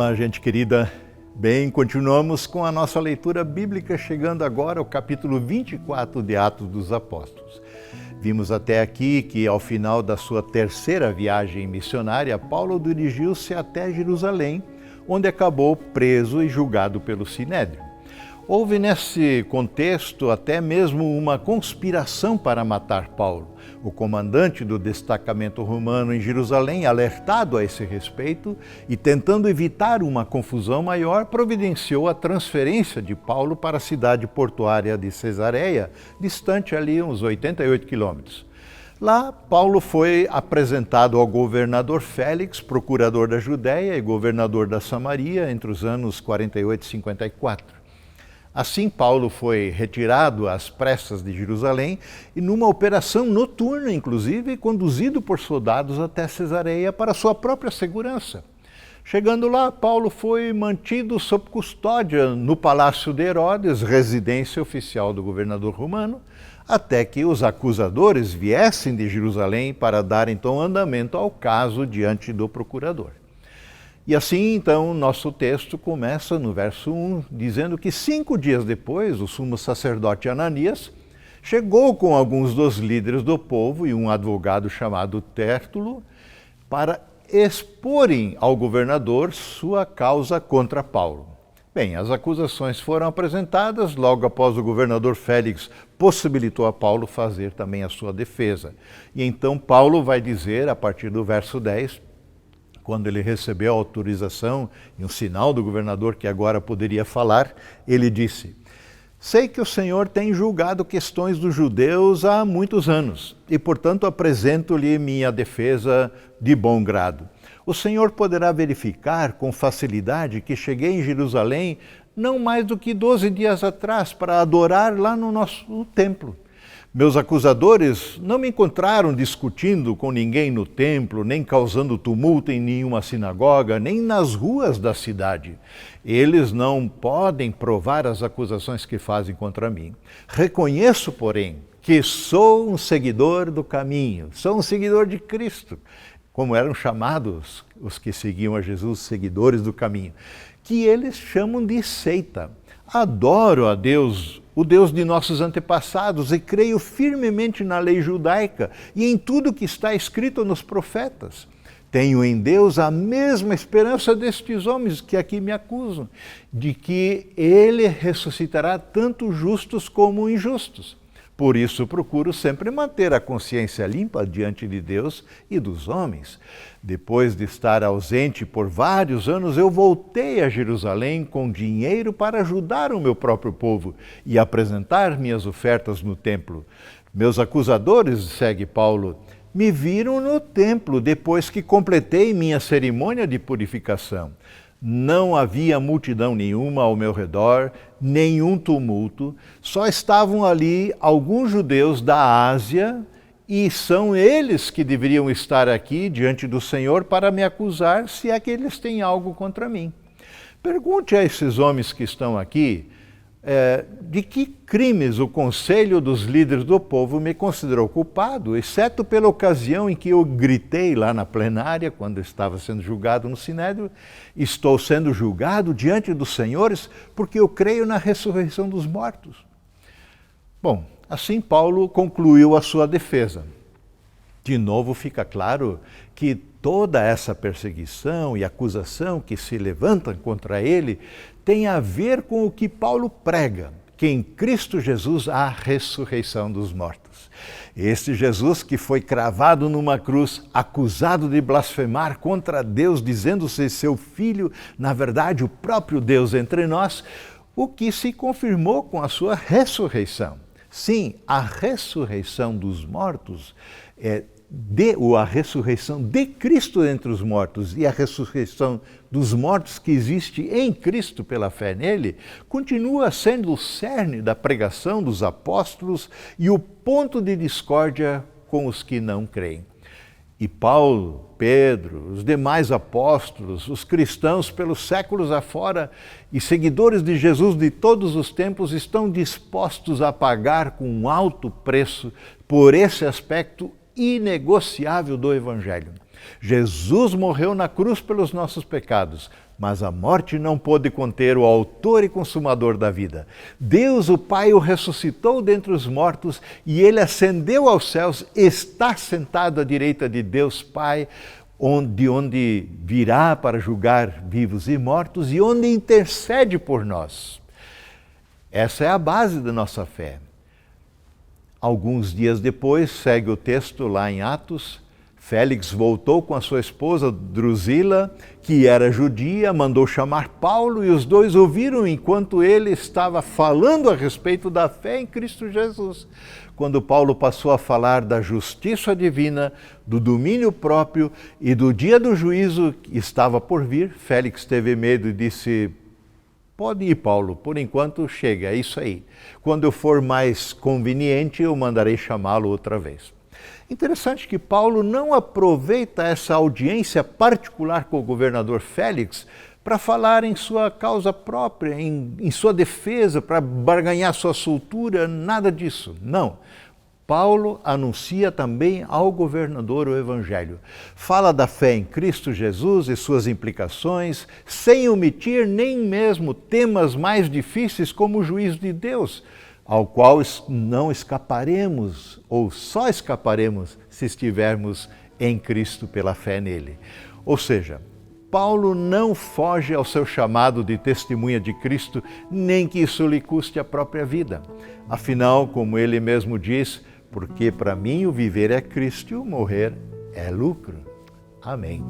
Olá, gente querida. Bem, continuamos com a nossa leitura bíblica, chegando agora ao capítulo 24 de Atos dos Apóstolos. Vimos até aqui que, ao final da sua terceira viagem missionária, Paulo dirigiu-se até Jerusalém, onde acabou preso e julgado pelo Sinédrio. Houve nesse contexto até mesmo uma conspiração para matar Paulo. O comandante do destacamento romano em Jerusalém, alertado a esse respeito e tentando evitar uma confusão maior, providenciou a transferência de Paulo para a cidade portuária de Cesareia, distante ali uns 88 quilômetros. Lá, Paulo foi apresentado ao governador Félix, procurador da Judéia e governador da Samaria, entre os anos 48 e 54. Assim, Paulo foi retirado às pressas de Jerusalém e, numa operação noturna, inclusive, conduzido por soldados até Cesareia para sua própria segurança. Chegando lá, Paulo foi mantido sob custódia no Palácio de Herodes, residência oficial do governador romano, até que os acusadores viessem de Jerusalém para dar então andamento ao caso diante do procurador. E assim, então, nosso texto começa no verso 1, dizendo que 5 dias depois, o sumo sacerdote Ananias chegou com alguns dos líderes do povo e um advogado chamado Tértulo para exporem ao governador sua causa contra Paulo. Bem, as acusações foram apresentadas, logo após o governador Félix possibilitou a Paulo fazer também a sua defesa. E então Paulo vai dizer, a partir do verso 10, quando ele recebeu a autorização e um sinal do governador que agora poderia falar, ele disse: "Sei que o Senhor tem julgado questões dos judeus há muitos anos, e portanto apresento-lhe minha defesa de bom grado. O Senhor poderá verificar com facilidade que cheguei em Jerusalém não mais do que 12 dias atrás para adorar lá no nosso templo. Meus acusadores não me encontraram discutindo com ninguém no templo, nem causando tumulto em nenhuma sinagoga, nem nas ruas da cidade. Eles não podem provar as acusações que fazem contra mim. Reconheço, porém, que sou um seguidor do caminho, sou um seguidor de Cristo, como eram chamados os que seguiam a Jesus, seguidores do caminho, que eles chamam de seita. Adoro a Deus, o Deus de nossos antepassados, e creio firmemente na lei judaica e em tudo que está escrito nos profetas. Tenho em Deus a mesma esperança destes homens que aqui me acusam, de que Ele ressuscitará tanto justos como injustos. Por isso procuro sempre manter a consciência limpa diante de Deus e dos homens. Depois de estar ausente por vários anos, eu voltei a Jerusalém com dinheiro para ajudar o meu próprio povo e apresentar minhas ofertas no templo. Meus acusadores, segue Paulo, me viram no templo depois que completei minha cerimônia de purificação. Não havia multidão nenhuma ao meu redor, nenhum tumulto, só estavam ali alguns judeus da Ásia, e são eles que deveriam estar aqui diante do Senhor para me acusar, se é que eles têm algo contra mim. Pergunte a esses homens que estão aqui, de que crimes o conselho dos líderes do povo me considerou culpado, exceto pela ocasião em que eu gritei lá na plenária, quando estava sendo julgado no Sinédrio: estou sendo julgado diante dos senhores porque eu creio na ressurreição dos mortos. Bom, assim Paulo concluiu a sua defesa. De novo fica claro que toda essa perseguição e acusação que se levantam contra ele tem a ver com o que Paulo prega, que em Cristo Jesus há a ressurreição dos mortos. Este Jesus que foi cravado numa cruz, acusado de blasfemar contra Deus, dizendo-se seu filho, na verdade o próprio Deus entre nós, o que se confirmou com a sua ressurreição. Sim, a ressurreição dos mortos a ressurreição de Cristo entre os mortos e a ressurreição dos mortos que existe em Cristo pela fé nele, continua sendo o cerne da pregação dos apóstolos e o ponto de discórdia com os que não creem. E Paulo, Pedro, os demais apóstolos, os cristãos pelos séculos afora e seguidores de Jesus de todos os tempos estão dispostos a pagar com um alto preço por esse aspecto inegociável do Evangelho. Jesus morreu na cruz pelos nossos pecados, mas a morte não pôde conter o autor e consumador da vida. Deus, o Pai, o ressuscitou dentre os mortos e ele ascendeu aos céus, está sentado à direita de Deus Pai, onde virá para julgar vivos e mortos e onde intercede por nós. Essa é a base da nossa fé. Alguns dias depois, segue o texto lá em Atos, Félix voltou com a sua esposa Drusila, que era judia, mandou chamar Paulo e os dois ouviram enquanto ele estava falando a respeito da fé em Cristo Jesus. Quando Paulo passou a falar da justiça divina, do domínio próprio e do dia do juízo que estava por vir, Félix teve medo e disse: pode ir, Paulo, por enquanto chega, é isso aí. Quando eu for mais conveniente, eu mandarei chamá-lo outra vez. Interessante que Paulo não aproveita essa audiência particular com o governador Félix para falar em sua causa própria, em sua defesa, para barganhar sua soltura, nada disso. Não. Paulo anuncia também ao governador o Evangelho. Fala da fé em Cristo Jesus e suas implicações, sem omitir nem mesmo temas mais difíceis como o juízo de Deus, ao qual não escaparemos, ou só escaparemos se estivermos em Cristo pela fé nele. Ou seja, Paulo não foge ao seu chamado de testemunha de Cristo, nem que isso lhe custe a própria vida. Afinal, como ele mesmo diz, porque para mim o viver é Cristo e o morrer é lucro. Amém.